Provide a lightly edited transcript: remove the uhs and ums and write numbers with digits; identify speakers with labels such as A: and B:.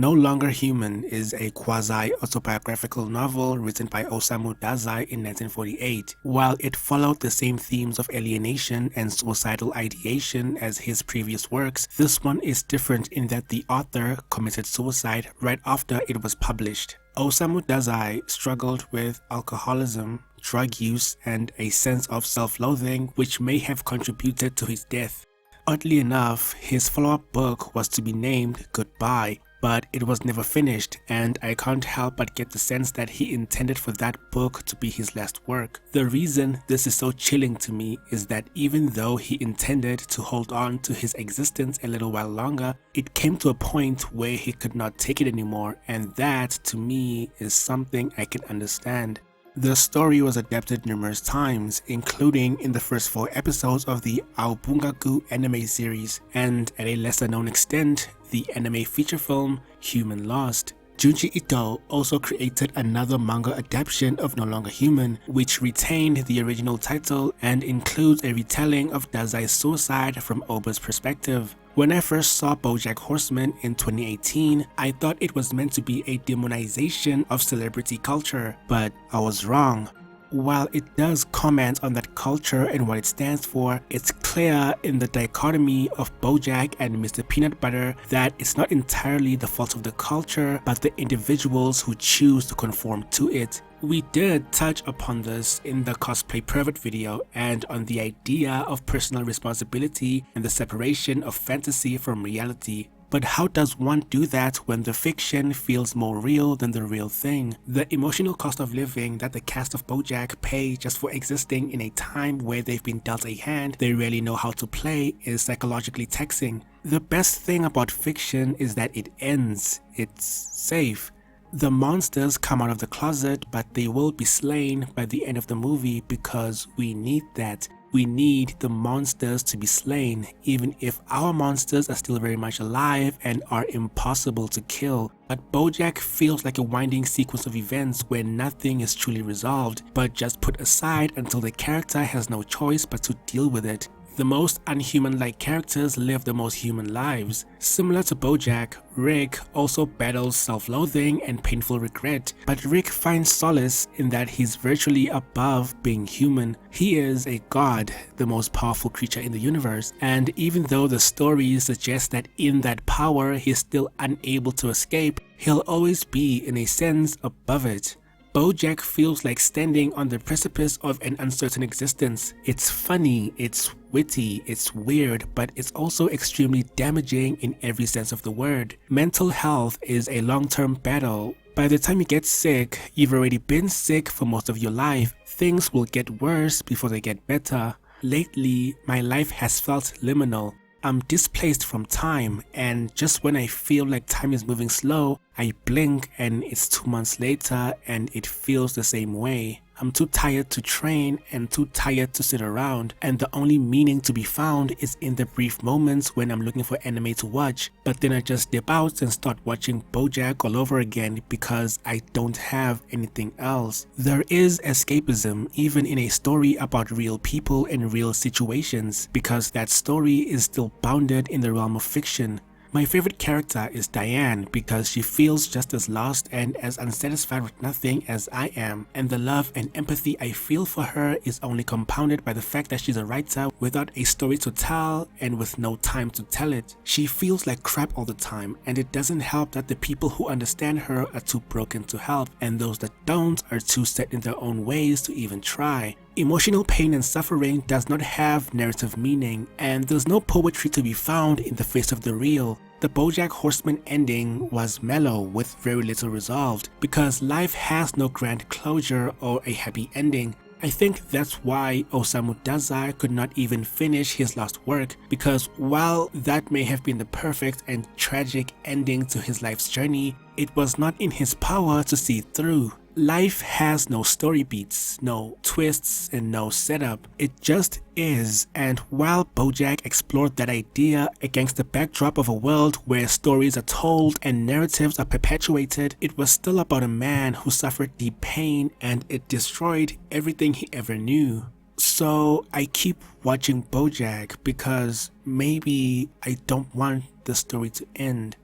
A: No Longer Human is a quasi-autobiographical novel written by Osamu Dazai in 1948. While it followed the same themes of alienation and suicidal ideation as his previous works, this one is different in that the author committed suicide right after it was published. Osamu Dazai struggled with alcoholism, drug use, and a sense of self-loathing which may have contributed to his death. Oddly enough, his follow-up book was to be named Goodbye, but it was never finished, and I can't help but get the sense that he intended for that book to be his last work. The reason this is so chilling to me is that even though he intended to hold on to his existence a little while longer, it came to a point where he could not take it anymore, and that, to me, is something I can understand. The story was adapted numerous times, including in the first 4 episodes of the Aobungaku anime series, and at a lesser known extent, the anime feature film Human Lost. Junji Ito also created another manga adaptation of No Longer Human, which retained the original title and includes a retelling of Dazai's suicide from Oba's perspective. When I first saw BoJack Horseman in 2018, I thought it was meant to be a demonization of celebrity culture, but I was wrong. While it does comment on that culture and what it stands for, it's clear in the dichotomy of BoJack and Mr. Peanut Butter that it's not entirely the fault of the culture, but the individuals who choose to conform to it. We did touch upon this in the cosplay pervert video and on the idea of personal responsibility and the separation of fantasy from reality. But how does one do that when the fiction feels more real than the real thing? The emotional cost of living that the cast of BoJack pay just for existing in a time where they've been dealt a hand they rarely know how to play is psychologically taxing. The best thing about fiction is that it ends. It's safe. The monsters come out of the closet, but they will be slain by the end of the movie because we need that. We need the monsters to be slain, even if our monsters are still very much alive and are impossible to kill. But BoJack feels like a winding sequence of events where nothing is truly resolved, but just put aside until the character has no choice but to deal with it. The most unhuman-like characters live the most human lives. Similar to BoJack, Rick also battles self-loathing and painful regret, but Rick finds solace in that he's virtually above being human. He is a god, the most powerful creature in the universe, and even though the story suggests that in that power he's still unable to escape, he'll always be, in a sense, above it. BoJack feels like standing on the precipice of an uncertain existence. It's funny, it's witty, it's weird, but it's also extremely damaging in every sense of the word. Mental health is a long-term battle. By the time you get sick, you've already been sick for most of your life. Things will get worse before they get better. Lately, my life has felt liminal. I'm displaced from time, and just when I feel like time is moving slow, I blink and it's 2 months later and it feels the same way. I'm too tired to train and too tired to sit around, and the only meaning to be found is in the brief moments when I'm looking for anime to watch, but then I just dip out and start watching BoJack all over again because I don't have anything else. There is escapism even in a story about real people and real situations, because that story is still bounded in the realm of fiction. My favorite character is Diane because she feels just as lost and as unsatisfied with nothing as I am, and the love and empathy I feel for her is only compounded by the fact that she's a writer without a story to tell and with no time to tell it. She feels like crap all the time, and it doesn't help that the people who understand her are too broken to help, and those that don't are too set in their own ways to even try. Emotional pain and suffering does not have narrative meaning, and there's no poetry to be found in the face of the real. The BoJack Horseman ending was mellow with very little resolved, because life has no grand closure or a happy ending. I think that's why Osamu Dazai could not even finish his last work, because while that may have been the perfect and tragic ending to his life's journey, it was not in his power to see through. Life has no story beats, no twists, and no setup. It just is, and while BoJack explored that idea against the backdrop of a world where stories are told and narratives are perpetuated, it was still about a man who suffered deep pain, and it destroyed everything he ever knew. So I keep watching BoJack because maybe I don't want the story to end.